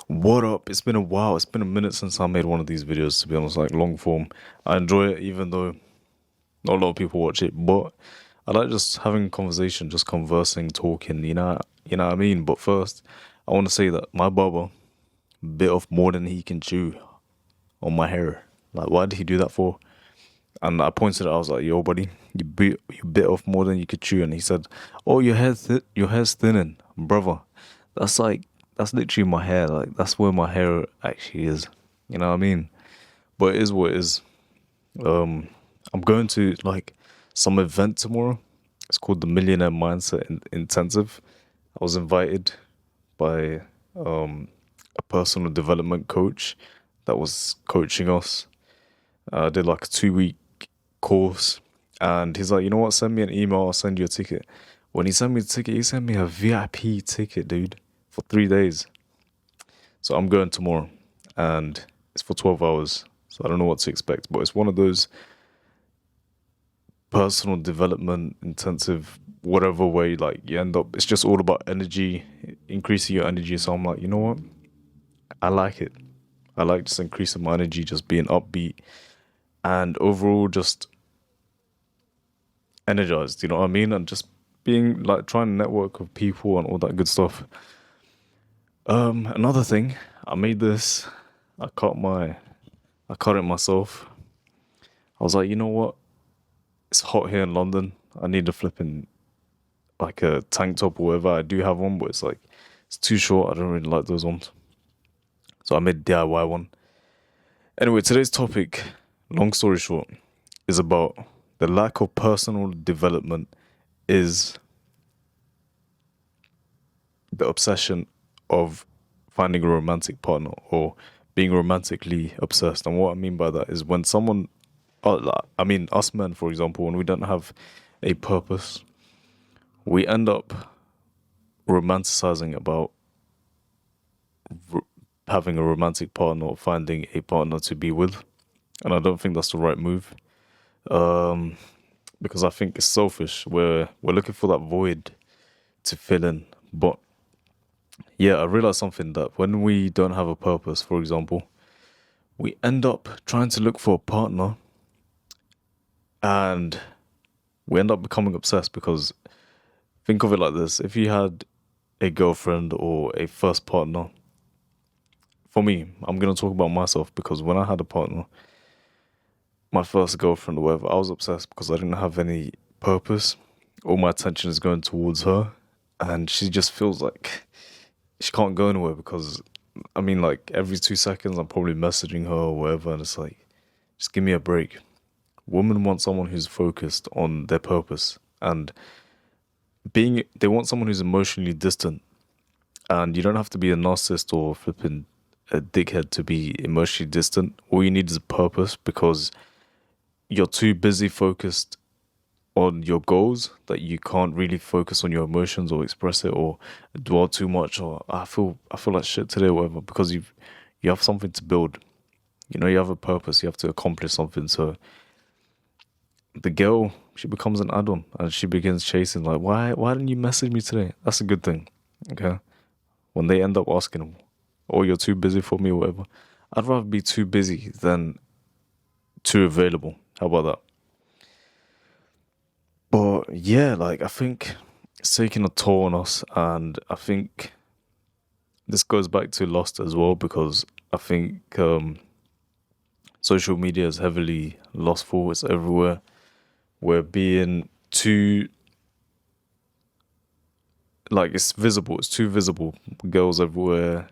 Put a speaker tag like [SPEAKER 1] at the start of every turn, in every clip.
[SPEAKER 1] What up? It's been a while. It's been a minute since I made one of these videos, to be honest, like long form. I enjoy it, even though not a lot of people watch it, but I like just having a conversation, just conversing, talking, you know what I mean? But first, I want to say that my barber bit off more than he can chew on my hair. Like, why did he do that for? And I pointed it, I was like, yo, buddy, you bit off more than you could chew. And he said, oh, your hair's thinning. Brother, that's like, that's literally my hair. Like, that's where my hair actually is. You know what I mean? But it is what it is. Um, I'm going to like some event tomorrow. It's called the Millionaire Mindset Intensive. I was invited by a personal development coach that was coaching us. I did like a 2 week course, and he's like, you know what? Send me an email. I'll send you a ticket. When he sent me the ticket, he sent me a VIP ticket, dude, for 3 days. So I'm going tomorrow, and it's for 12 hours. So I don't know what to expect, but it's one of those personal development intensive, whatever way, like you end up, it's just all about energy, increasing your energy. So I'm like, you know what? I like it. I like just increasing my energy, just being upbeat, and overall just energized, you know what I mean? And just being like trying to network with people and all that good stuff. Another thing, I made this, I cut my, I cut it myself. I was like, you know what? It's hot here in London. I need a flipping like a tank top or whatever. I do have one, but it's like it's too short. I don't really like those ones. So I made a DIY one. Anyway, today's topic, long story short, is about the lack of personal development is the obsession of finding a romantic partner or being romantically obsessed. And what I mean by that is when someone, I mean, us men, for example, when we don't have a purpose, we end up romanticizing about r- having a romantic partner or finding a partner to be with. And I don't think that's the right move. Um, because I think it's selfish. We're looking for that void to fill in. But yeah, I realized something that when we don't have a purpose, for example, we end up trying to look for a partner and we end up becoming obsessed because think of it like this. If you had a girlfriend or a first partner, for me, I'm going to talk about myself because when I had a partner, my first girlfriend or whatever, I was obsessed because I didn't have any purpose. All my attention is going towards her and she just feels like she can't go anywhere because I mean, like every 2 seconds, I'm probably messaging her or whatever, and it's like, just give me a break. Women want someone who's focused on their purpose, and they want someone who's emotionally distant. And you don't have to be a narcissist or flipping a dickhead to be emotionally distant. All you need is a purpose because you're too busy focused on your goals that you can't really focus on your emotions or express it or dwell too much or I feel like shit today or whatever because you have something to build. You know, you have a purpose, you have to accomplish something. So the girl, she becomes an add-on and she begins chasing like why didn't you message me today? That's a good thing. Okay. When they end up asking, oh, you're too busy for me or whatever. I'd rather be too busy than too available. How about that? But yeah, like I think it's taking a toll on us, and I think this goes back to Lost as well because I think social media is heavily lustful. It's everywhere. We're being too like it's visible. It's too visible. Girls everywhere,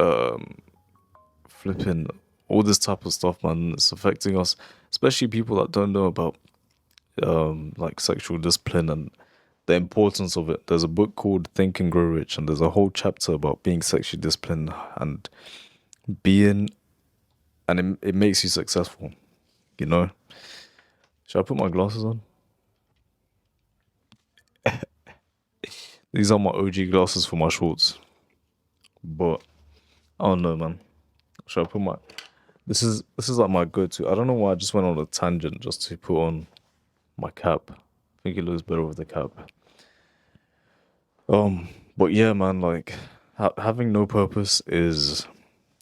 [SPEAKER 1] um, flipping all this type of stuff, man. It's affecting us, especially people that don't know about like sexual discipline and the importance of it. There's a book called Think and Grow Rich, and there's a whole chapter about being sexually disciplined and being, and it makes you successful, you know? Should I put my glasses on? These are my OG glasses for my shorts, but I don't know, man. Should I put my, this is like my go-to. I don't know why I just went on a tangent just to put on my cap. I think it looks better with the cap. But yeah, man, like, Having no purpose is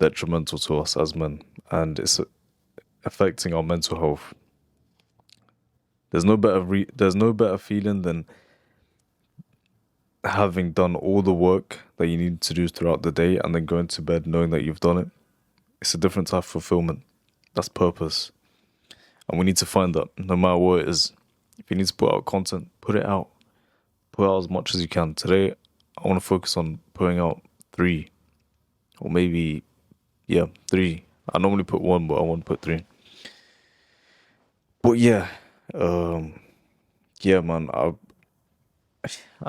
[SPEAKER 1] detrimental to us as men, and it's affecting our mental health. There's no better feeling than having done all the work that you need to do throughout the day and then going to bed knowing that you've done it. It's a different type of fulfillment. That's purpose. And we need to find that no matter what it is. If you need to put out content, put it out. Put out as much as you can. Today, I want to focus on putting out 3. Or maybe, 3. I normally put 1, but I want to put 3. But yeah, man, I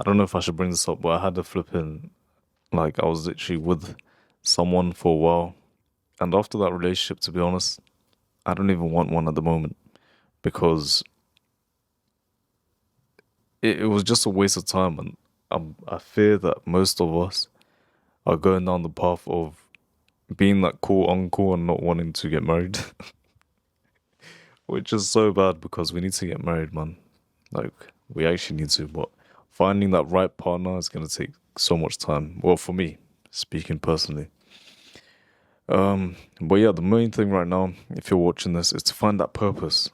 [SPEAKER 1] don't know if I should bring this up, but I had a flipping, like, I was literally with someone for a while. And after that relationship, to be honest, I don't even want one at the moment because it was just a waste of time. And I fear that most of us are going down the path of being that cool uncle and not wanting to get married. Which is so bad because we need to get married, man. Like, we actually need to, but finding that right partner is going to take so much time. Well, for me, speaking personally. But yeah, the main thing right now, if you're watching this, is to find that purpose.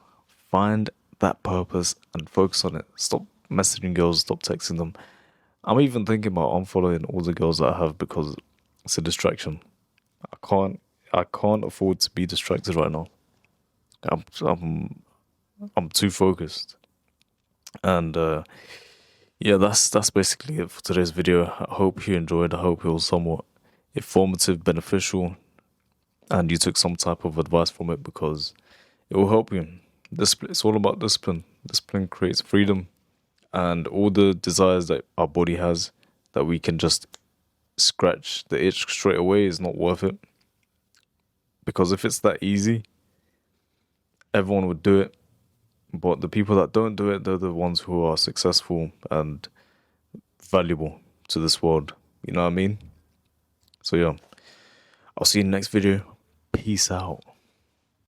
[SPEAKER 1] Find that purpose and focus on it. Stop messaging girls, stop texting them. I'm even thinking about unfollowing all the girls that I have because it's a distraction. I can't afford to be distracted right now. I'm too focused. And yeah, that's basically it for today's video. I hope you enjoyed. I hope it was somewhat informative, beneficial, and you took some type of advice from it because it will help you. It's all about discipline. Discipline creates freedom, and all the desires that our body has that we can just scratch the itch straight away is not worth it. Because if it's that easy, everyone would do it. But the people that don't do it, they're the ones who are successful and valuable to this world. You know what I mean? So yeah, I'll see you in the next video. Peace out.